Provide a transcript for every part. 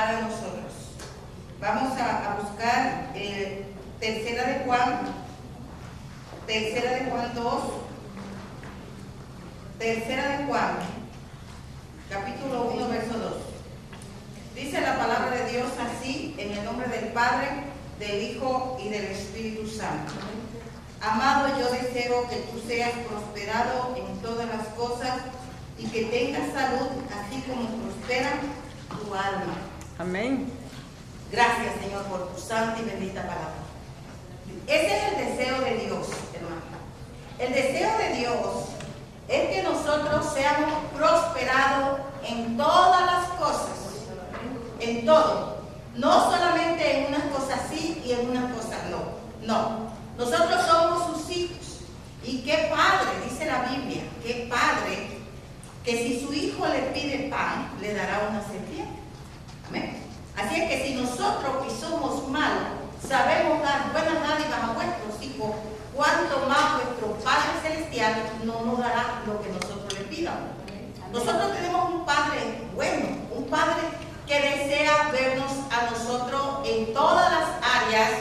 para nosotros. Vamos a buscar tercera de Juan 2, tercera de Juan, capítulo 1, verso 2. Dice la palabra de Dios así, en el nombre del Padre, del Hijo y del Espíritu Santo. Amado, yo deseo que tú seas prosperado en todas las cosas y que tengas salud, así como prospera tu alma. Amén. Gracias, Señor, por tu santa y bendita palabra. Ese es el deseo de Dios, hermano. El deseo de Dios es que nosotros seamos prosperados en todas las cosas, en todo. No solamente en unas cosas sí y en unas cosas no. No. Nosotros somos sus hijos. Y qué padre, dice la Biblia, qué padre, que si su hijo le pide pan, le dará una serpiente. Amén. Así es que si nosotros que somos malos sabemos dar buenas dádivas a vuestros hijos, cuánto más vuestro Padre Celestial no nos dará lo que nosotros le pidamos. Nosotros tenemos un Padre bueno, un Padre que desea vernos a nosotros en todas las áreas,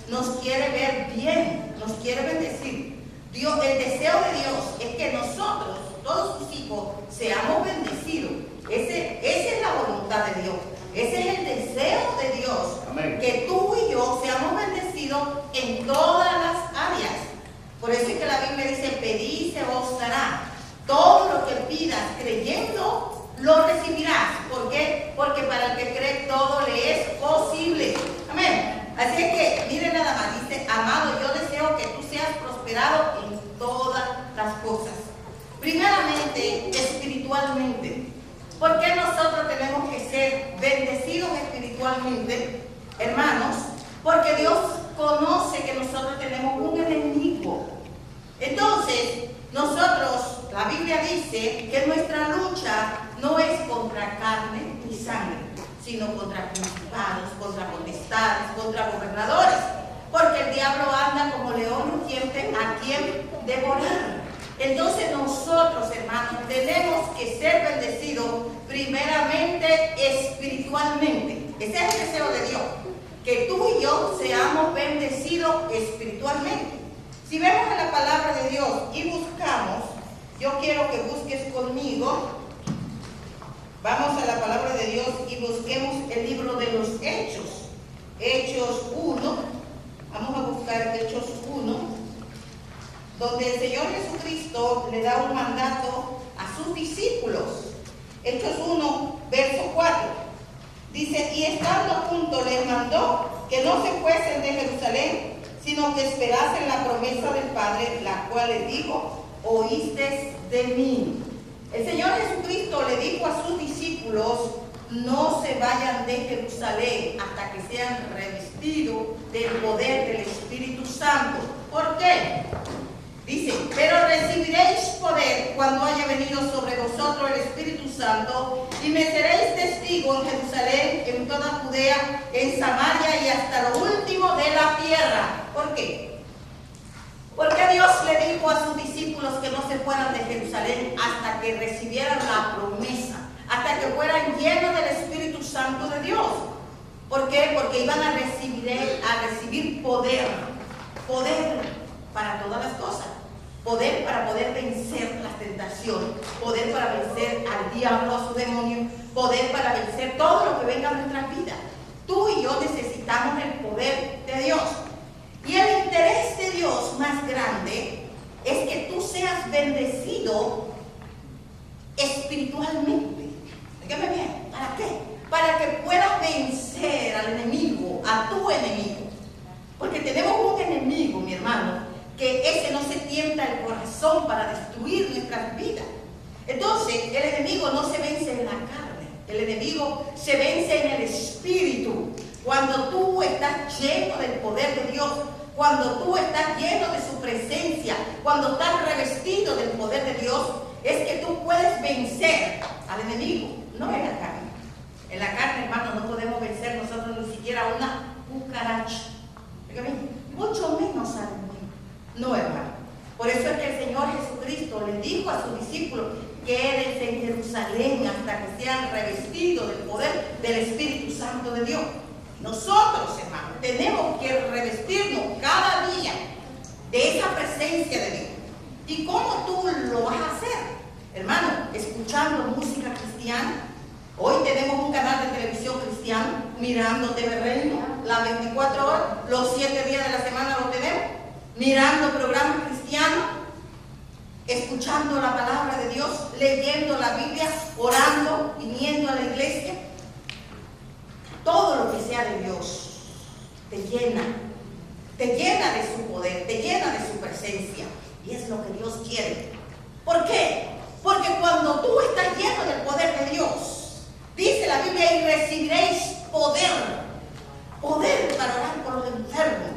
nos quiere ver bien, nos quiere bendecir. Dios, el deseo de Dios es que nosotros, todos sus hijos, seamos bendecidos. Esa es la voluntad de Dios. Ese es el deseo de Dios. Amén. Que tú y yo seamos bendecidos en todas las áreas. Por eso es que la Biblia dice, pedid y se os dará. Todo lo que pidas creyendo, lo recibirás. ¿Por qué? Porque para el que cree todo le es posible. Amén. Así es que, miren nada más, dice, amado, yo deseo que tú seas prosperado en todas las cosas. Primeramente, espiritualmente. ¿Por qué nosotros tenemos que ser bendecidos espiritualmente, hermanos? Porque Dios conoce que nosotros tenemos un enemigo. Entonces, nosotros, la Biblia dice que nuestra lucha no es contra carne ni sangre, sino contra principados, contra potestades, contra gobernadores. Porque el diablo anda como león rugiente a quien devorar. Entonces nosotros, hermanos, tenemos que ser bendecidos primeramente espiritualmente. Ese es el deseo de Dios, que tú y yo seamos bendecidos espiritualmente. Si vemos en la palabra de Dios y buscamos, yo quiero que busques conmigo, vamos a la palabra de Dios y busquemos el libro de los Hechos. Hechos 1, vamos a buscar Hechos 1. Donde el Señor Jesucristo le da un mandato a sus discípulos. Hechos 1, verso 4. Dice, y estando juntos les mandó que no se fuesen de Jerusalén, sino que esperasen la promesa del Padre, la cual les dijo, oísteis de mí. El Señor Jesucristo le dijo a sus discípulos, no se vayan de Jerusalén hasta que sean revestidos del poder del Espíritu Santo. ¿Por qué? Dice, pero recibiréis poder cuando haya venido sobre vosotros el Espíritu Santo y me seréis testigos en Jerusalén, en toda Judea, en Samaria y hasta lo último de la tierra. ¿Por qué? Porque Dios le dijo a sus discípulos que no se fueran de Jerusalén hasta que recibieran la promesa, hasta que fueran llenos del Espíritu Santo de Dios. ¿Por qué? Porque iban a recibir poder para todas las cosas. Poder para poder vencer las tentaciones, poder para vencer al diablo, a su demonio, poder para vencer todo lo que venga a nuestras vidas. Tú y yo necesitamos el poder de Dios. Y el interés de Dios más grande es que tú seas bendecido espiritualmente. Dígame bien, ¿para qué? Para que puedas vencer al enemigo, a tu enemigo. Porque tenemos un enemigo, mi hermano, que ese no se tienta el corazón para destruir nuestras vidas. Entonces, el enemigo no se vence en la carne, el enemigo se vence en el espíritu. Cuando tú estás lleno del poder de Dios, cuando tú estás lleno de su presencia, cuando estás revestido del poder de Dios, es que tú puedes vencer al enemigo, no en la carne. En la carne, hermano, no podemos vencer nosotros ni siquiera una cucaracha. Mucho menos al enemigo. No, hermano. Por eso es que el Señor Jesucristo le dijo a sus discípulos quédense en Jerusalén hasta que sean revestidos del poder del Espíritu Santo de Dios. Nosotros, hermanos, tenemos que revestirnos cada día de esa presencia de Dios. ¿Y cómo tú lo vas a hacer? Hermano, escuchando música cristiana. Hoy tenemos un canal de televisión cristiano, mirando TV Reino, las 24 horas, los 7 días de la semana lo tenemos, mirando programas cristianos, escuchando la palabra de Dios, leyendo la Biblia, orando, viniendo a la iglesia. Todo lo que sea de Dios te llena de su poder, te llena de su presencia. Y es lo que Dios quiere. ¿Por qué? Porque cuando tú estás lleno del poder de Dios, dice la Biblia, y recibiréis poder para orar por los enfermos,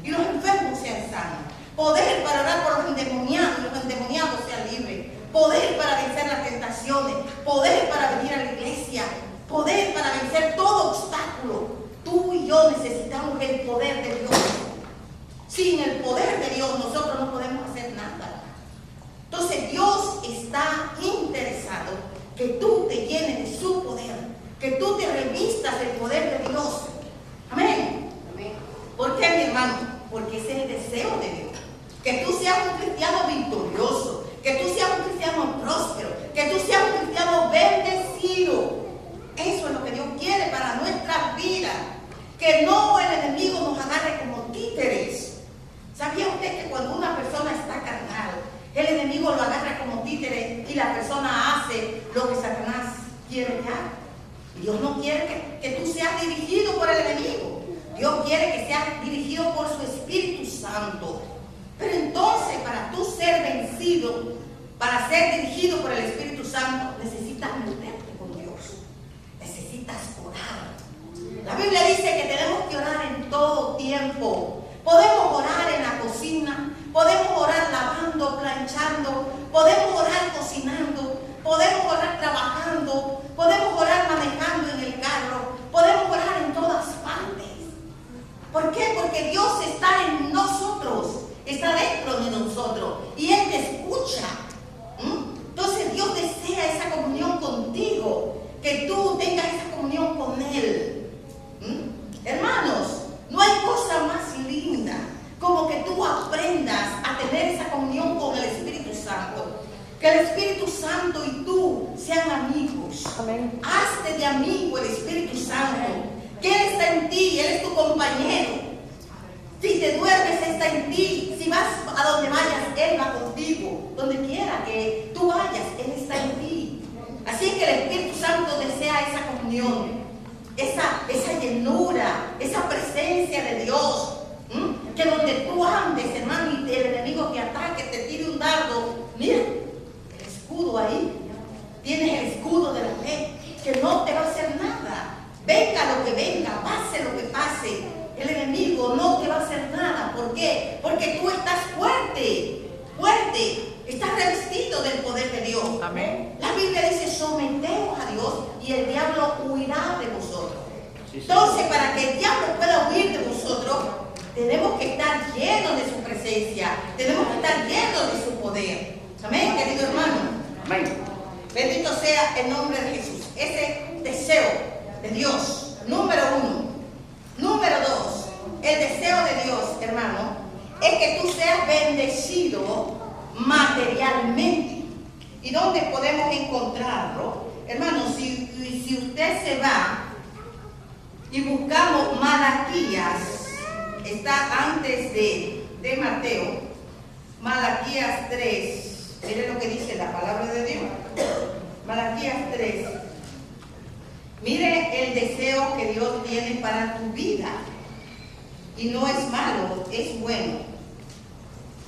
y los enfermos sean sanos, poder para orar por los endemoniados sean libres, poder para vencer las tentaciones, poder para venir a la iglesia, poder para vencer todo obstáculo. Tú y yo necesitamos el poder de Dios. Sin el poder de Dios nosotros no podemos hacer nada. Entonces Dios está interesado que tú te llenes de su poder, que tú te revistas del poder de Dios. Amén. Amén. ¿Por qué, mi hermano? Porque ese es el deseo de Dios. Que tú seas un cristiano victorioso, que tú seas un cristiano próspero, que tú seas un cristiano bendecido. Eso es lo que Dios quiere para nuestras vidas. Que no el enemigo nos agarre como títeres. ¿Sabía usted que cuando una persona está carnal, el enemigo lo agarra como títere y la persona hace lo que Satanás quiere ya? Dios no quiere que tú seas dirigido por el enemigo. Dios quiere que seas dirigido por su Espíritu Santo. Pero entonces, para tú ser vencido, para ser dirigido por el Espíritu Santo, necesitas meterte con Dios. Necesitas orar. La Biblia dice que tenemos que orar en todo tiempo. Podemos orar en la cocina, podemos orar lavando, planchando, podemos orar cocinando, podemos orar trabajando, podemos orar manejando en el carro, podemos orar en todas partes. ¿Por qué? Porque Dios está en nosotros, está dentro de nosotros y Él te escucha. Entonces Dios desea esa comunión contigo, que tú tengas esa comunión con Él. Hermanos, no hay cosa más linda como que tú aprendas a tener esa comunión con el Espíritu Santo. Que el Espíritu Santo y tú sean amigos. Amén. Hazte de amigo el Espíritu Santo. Que Él está en ti, Él es tu compañero. Si te duermes, está en ti. Si vas a donde vayas, Él va contigo. Donde quiera que tú vayas, Él está en ti. Así que el Espíritu Santo desea esa comunión, esa llenura, esa presencia de Dios. Que donde tú andes, hermano, y el enemigo te ataque, te tire un dardo, mira, el escudo ahí. Tienes el escudo de la fe, que no te va a hacer nada. Venga lo que venga, pase lo que pase, el enemigo no te va a hacer nada. ¿Por qué? Porque tú estás fuerte, estás revestido del poder de Dios. Amén. La Biblia dice, someteos a Dios y el diablo huirá de vosotros. Entonces, para que el diablo pueda huir de vosotros, tenemos que estar llenos de su presencia, tenemos que estar llenos de su poder. Amén, querido hermano. Amén. Bendito sea el nombre de Jesús. Ese deseo de Dios, número 1. Número 2, el deseo de Dios, hermano, es que tú seas bendecido materialmente. ¿Y dónde podemos encontrarlo? Hermano, si usted se va y buscamos Malaquías, está antes de Mateo, Malaquías 3, miren lo que dice la palabra de Dios. Malaquías 3. Mire el deseo que Dios tiene para tu vida. Y no es malo, es bueno.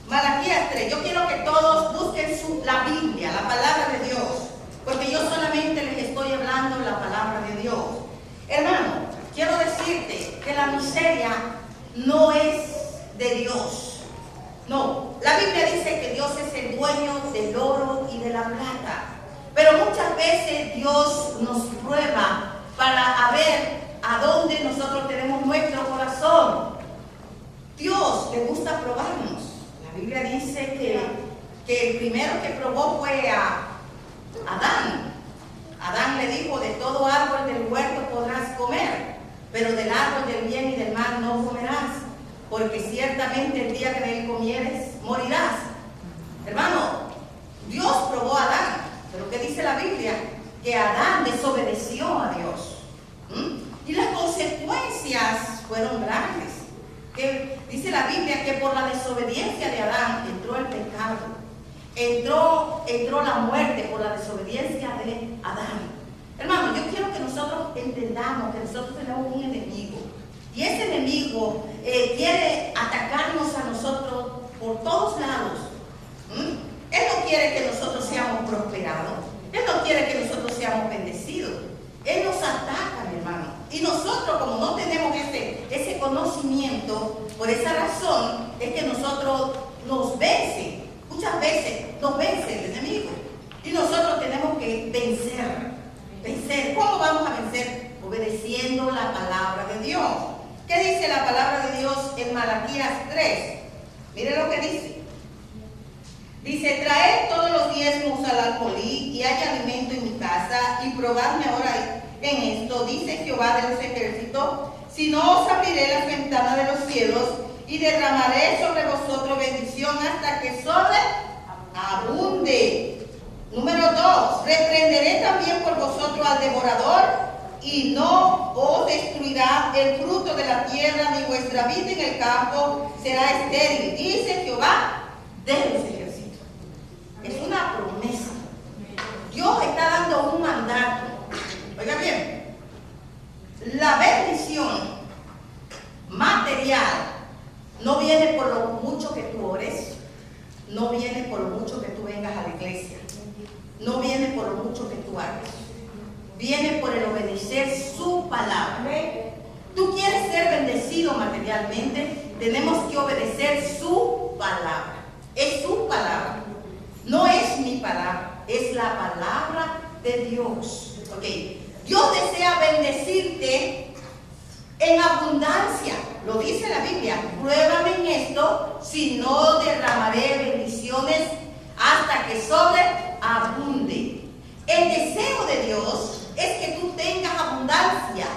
Malaquías 3. Yo quiero que todos busquen la Biblia, la palabra de Dios. Porque yo solamente les estoy hablando la palabra de Dios. Hermano, quiero decirte que la miseria no es de Dios. No, la Biblia dice que Dios es el dueño del oro y de la plata. Pero muchas veces Dios nos prueba para ver a dónde nosotros tenemos nuestro corazón. Dios le gusta probarnos. La Biblia dice que el primero que probó fue Adán. Adán le dijo, de todo árbol del huerto podrás comer, pero del árbol del bien y del mal no comerás, porque ciertamente el día que de él comieres, morirás. Hermano, Dios probó a Adán, pero ¿qué dice la Biblia? Que Adán desobedeció a Dios. Y las consecuencias fueron grandes. Que dice la Biblia que por la desobediencia de Adán entró el pecado. Entró la muerte por la desobediencia de Adán. Hermano, yo quiero que nosotros entendamos que nosotros tenemos un enemigo. Y ese enemigo quiere atacarnos a nosotros por todos lados. Él no quiere que nosotros seamos prosperados. Él no quiere que nosotros seamos bendecidos. Él nos ataca, mi hermano. Y nosotros, como no tenemos ese conocimiento, por esa razón es que nosotros nos vence. Muchas veces nos vence el enemigo. Y nosotros tenemos que vencer. Vencer. ¿Cómo vamos a vencer? Obedeciendo la palabra de Dios. ¿Qué dice la palabra de Dios en Malaquías 3? Mire lo que dice. Dice, traed todos los diezmos al alfolí y haya alimento en mi casa y probadme ahora en esto, dice Jehová de los ejércitos, si no os abriré las ventanas de los cielos y derramaré sobre vosotros bendición hasta que sobreabunde. Número 2, reprenderé también por vosotros al devorador y no os destruirá el fruto de la tierra, ni vuestra vida en el campo será estéril, dice Jehová de los ejércitos. Es una promesa. Dios está dando un mandato. Oiga bien, la bendición material no viene por lo mucho que tú ores, no viene por lo mucho que tú vengas a la iglesia, no viene por lo mucho que tú hagas, viene por el obedecer su palabra. Tú quieres ser bendecido materialmente, tenemos que obedecer su palabra. Es su palabra. No es mi palabra, es la palabra de Dios. Okay. Dios desea bendecirte en abundancia. Lo dice la Biblia. Pruébame en esto, si no derramaré bendiciones hasta que sobreabunde. El deseo de Dios es que tú tengas abundancia,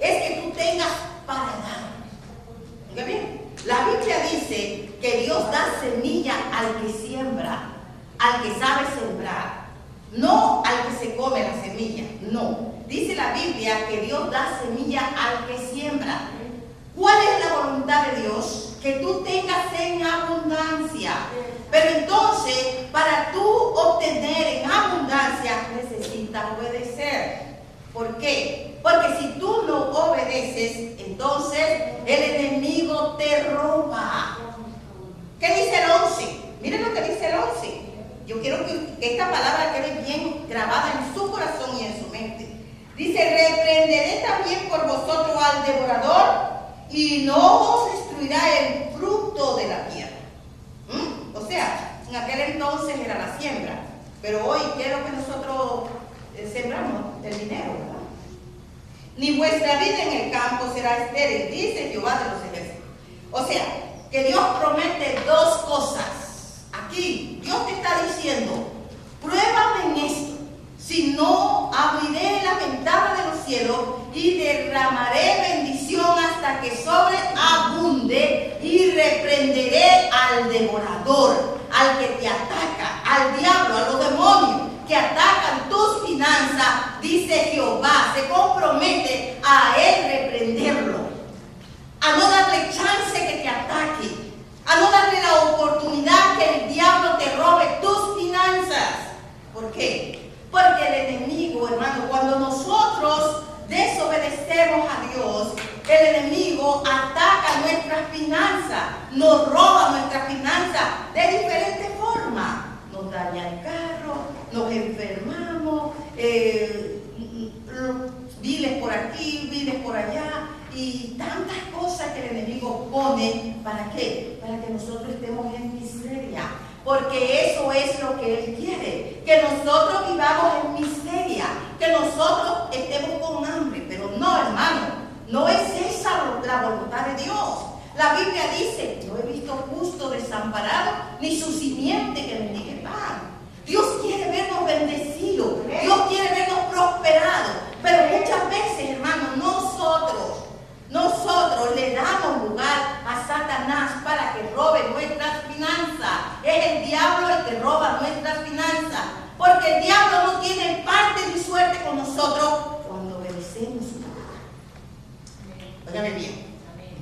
es que tú tengas para dar. Oiga bien, la Biblia dice que Dios da semilla al que siembra, al que sabe sembrar, no al que se come la semilla, no. Dice la Biblia que Dios da semilla al que siembra. ¿Cuál es la voluntad de Dios? Que tú tengas en abundancia. Pero entonces, para tú obtener en abundancia, necesitas obedecer. ¿Por qué? Porque si tú no obedeces, entonces el enemigo te roba. ¿Qué dice el 11? Miren lo que dice el 11. Yo quiero que esta palabra quede bien grabada en su corazón y en su mente. Dice, reprenderé también por vosotros al devorador y no os destruirá el fruto de la tierra. O sea, en aquel entonces era la siembra, pero hoy, ¿qué es lo que nosotros sembramos? El dinero, ¿verdad? Ni vuestra vida en el campo será estéril, dice Jehová de los ejércitos. O sea, que Dios promete dos cosas. Aquí Dios te está diciendo, pruébame en esto, si no abriré la ventana de los cielos y derramaré bendición hasta que sobreabunde y reprenderé al devorador, al que te ataca, al diablo, a los demonios que atacan tus finanzas, dice Jehová, se compromete a él reprenderlo, a no darle chance que te ataque, a no darle la oportunidad que el diablo te robe tus finanzas. ¿Por qué? Porque el enemigo, hermano, cuando nosotros desobedecemos a Dios, el enemigo ataca nuestras finanzas, nos roba nuestras finanzas de diferentes formas. Nos daña el carro, nos enfermamos, viles por aquí, viles por allá, y tantas cosas que el enemigo pone. ¿Para qué? Para que nosotros estemos en miseria. Porque eso es lo que Él quiere, que nosotros vivamos en miseria, que nosotros estemos con hambre. Pero no, hermano, no es esa la voluntad de Dios. La Biblia dice, no he visto justo desamparado, ni su simiente que mendigue pan. Dios quiere vernos bendecidos. el diablo el que roba nuestras finanzas. Porque el diablo no tiene parte ni suerte con nosotros cuando obedecemos su palabra. Óigame bien.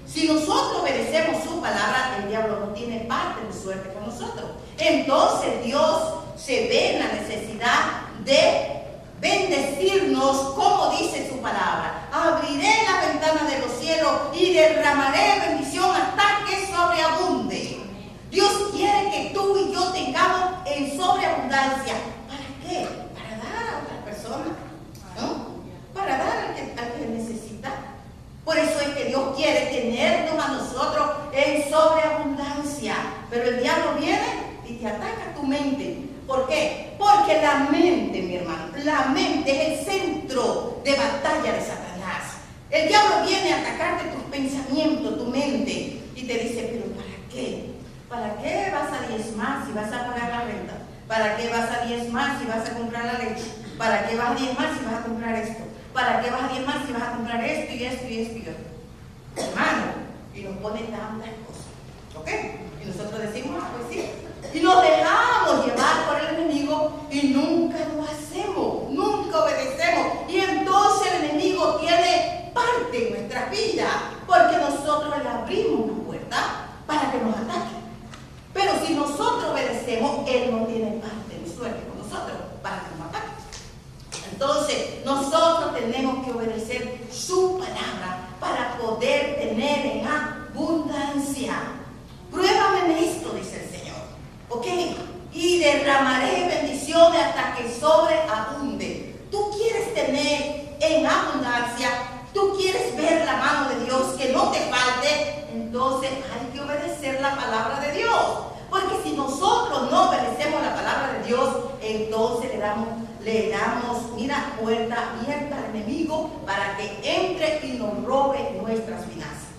Si nosotros obedecemos su palabra, el diablo no tiene parte ni suerte con nosotros. Entonces Dios se ve en la necesidad de bendecirnos, como dice su palabra. Abriré la ventana de los cielos y derramaré bendición hasta que sobreabunde. Dios quiere que tú y yo tengamos en sobreabundancia. ¿Para qué? Para dar a otras personas, ¿no? Para dar al que necesita. Por eso es que Dios quiere tenernos a nosotros en sobreabundancia. Pero el diablo viene y te ataca tu mente. ¿Por qué? Porque la mente, mi hermano, la mente es el centro de batalla de Satanás. El diablo viene a atacarte tus pensamientos, tu mente, y te dice, pero ¿para qué? ¿Para qué vas a diezmar si vas a pagar la renta? ¿Para qué vas a diezmar si vas a comprar la leche? ¿Para qué vas a diezmar si vas a comprar esto? ¿Para qué vas a diezmar si vas a comprar esto y esto y esto y esto? Hermano, y nos pone tantas cosas, ¿ok? Y nosotros decimos, pues sí. Y nos dejamos llevar por el enemigo y nunca lo hacemos, nunca obedecemos. Y entonces el enemigo tiene parte en nuestra vida, porque nosotros le abrimos una puerta para que nos ataque. Pero si nosotros obedecemos, él no tiene parte ni suerte con nosotros para que nos ataque. Entonces nosotros tenemos que obedecer su palabra para poder tener en abundancia. Pruébame en esto, dice el Señor. ¿Ok? Y derramaré bendiciones hasta que sobreabunde. Tú quieres tener en abundancia, tú quieres ver la mano de Dios, que no te falte, entonces hay que obedecer la palabra de Dios. Porque si nosotros no obedecemos la palabra de Dios, entonces le damos, mira, puerta abierta al enemigo para que entre y nos robe nuestras finanzas.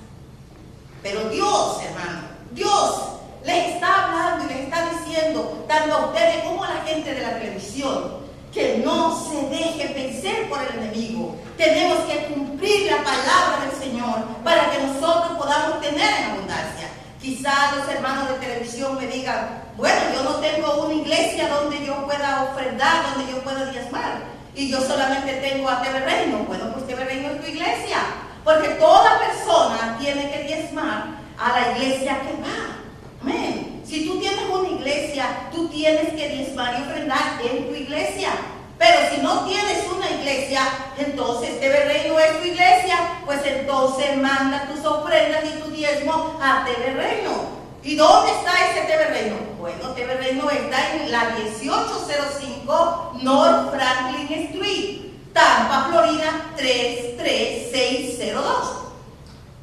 Pero Dios, hermano, Dios les está hablando y les está diciendo, tanto a ustedes como a la gente de la televisión, que no se deje vencer por el enemigo. Tenemos que cumplir la palabra del Señor para que nosotros podamos tener en abundancia. Quizás los hermanos de televisión me digan, bueno, yo no tengo una iglesia donde yo pueda ofrendar, donde yo pueda diezmar, y yo solamente tengo a TV Reino. Bueno, pues TV Reino es tu iglesia, porque toda persona tiene que diezmar a la iglesia que va. Amén. Si tú tienes una iglesia, tú tienes que diezmar y ofrendar en tu iglesia. Pero si no tienes una iglesia, entonces TV Reino es tu iglesia, pues entonces manda tus ofrendas y tu diezmo a TV Reino. ¿Y dónde está ese TV Reino? Bueno, TV Reino está en la 1805 North Franklin Street, Tampa, Florida 33602.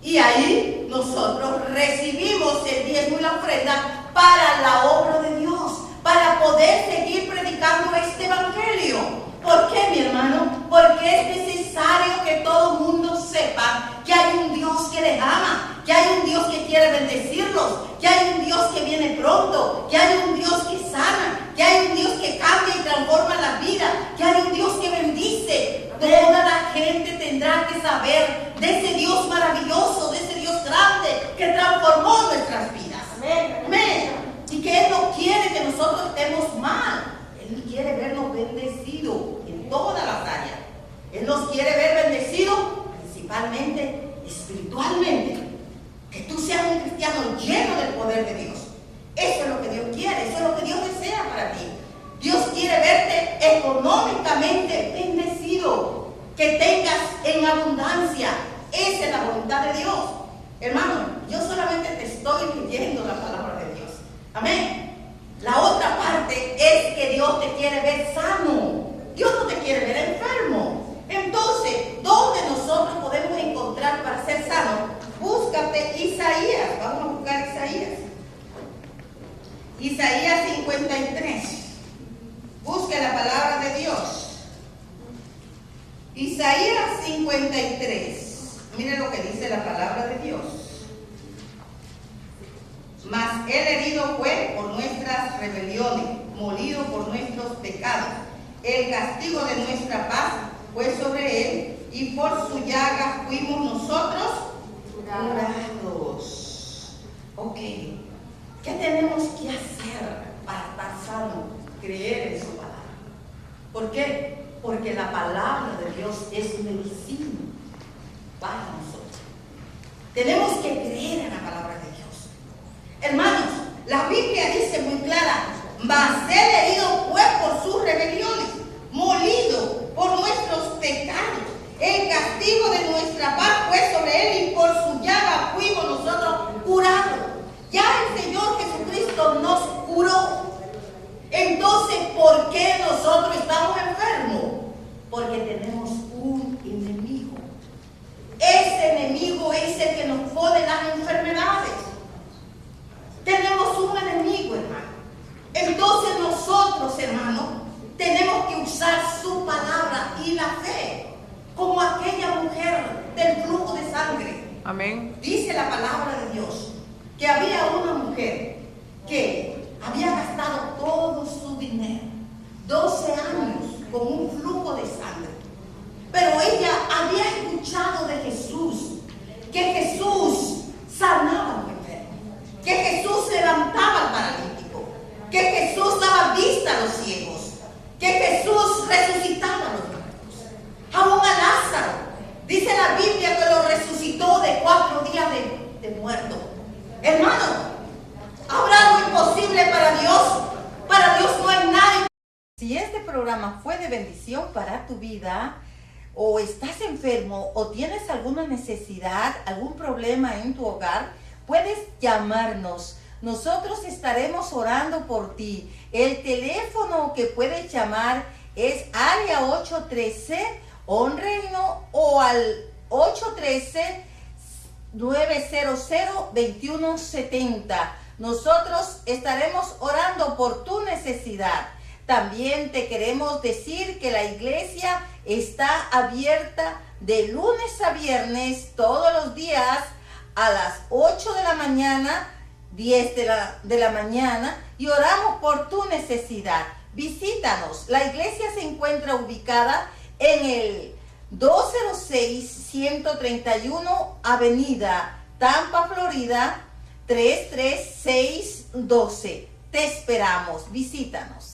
Y ahí nosotros recibimos el diezmo y la ofrenda para la obra de Dios, para poder seguir predicando este evangelio. ¿Por qué, mi hermano? Porque es necesario que todo el mundo sepa que hay un Dios que les ama, que hay un Dios que quiere bendecirlos, que hay un Dios que viene pronto, que hay un Dios que sana, que hay un Dios que cambia y transforma la vida, que hay un Dios que bendice. Toda la gente tendrá que saber de ese Dios maravilloso, de ese Dios grande que transformó nuestras vidas. Amén. Amén. Y que Él no quiere que nosotros estemos mal. Él quiere vernos bendecidos en todas las áreas. Él nos quiere ver bendecidos principalmente espiritualmente. Que tú seas un cristiano lleno del poder de Dios. Eso es lo que Dios quiere, eso es lo que Dios desea para ti. Dios quiere verte económicamente bendecido, que tengas en abundancia. Esa es la voluntad de Dios. Hermano, yo solamente te estoy leyendo la palabra de Dios. Amén. La otra parte es que Dios te quiere ver sano. Dios no te quiere ver enfermo. Entonces, ¿dónde nosotros podemos encontrar para ser sanos? Búscate Isaías. Vamos a buscar Isaías. Isaías 53. Busca la palabra de Dios. Isaías 53. Mire lo que dice la palabra de Dios. Mas Él herido fue por nuestras rebeliones, molido por nuestros pecados. El castigo de nuestra paz fue sobre Él, y por su llaga fuimos nosotros curados. Ok, ¿qué tenemos que hacer para ¿Por qué? Porque la palabra de Dios es medicina para nosotros. Tenemos que creer en la palabra de Dios. Hermanos, la Biblia dice muy clara: mas él herido fue por sus rebeliones, molido por nuestros pecados. El castigo de nuestra paz fue sobre él y por su llaga fuimos nosotros curados. Ya el Señor Jesucristo nos curó. Entonces, ¿por qué nosotros estamos enfermos? Porque tenemos un enemigo. Ese enemigo es el que nos pone las enfermedades. Tenemos un enemigo, hermano. Entonces nosotros, hermanos, tenemos que usar su palabra y la fe, como aquella mujer del flujo de sangre. Amén. Dice la palabra de Dios que había una mujer que había gastado todo su dinero, 12 años con un flujo de sangre. Pero ella había escuchado de Jesús, que Jesús sanaba al enfermo, que Jesús levantaba al paralítico, que Jesús daba vista a los ciegos, que Jesús resucitaba a los muertos. Aún a Lázaro, dice la Biblia que lo resucitó de 4 días de muerto. Hermano, ¿habrá algo imposible para Dios? Para Dios no hay nada. Si este programa fue de bendición para tu vida, o estás enfermo, o tienes alguna necesidad, algún problema en tu hogar, puedes llamarnos. Nosotros estaremos orando por ti. El teléfono que puedes llamar es área 813 ON-REINO o al 813-900-2170. Nosotros estaremos orando por tu necesidad. También te queremos decir que la iglesia está abierta de lunes a viernes todos los días a las 8 de la mañana, 10 de la mañana, y oramos por tu necesidad. Visítanos. La iglesia se encuentra ubicada en el 206-131 Avenida Tampa, Florida 33612. Te esperamos. Visítanos.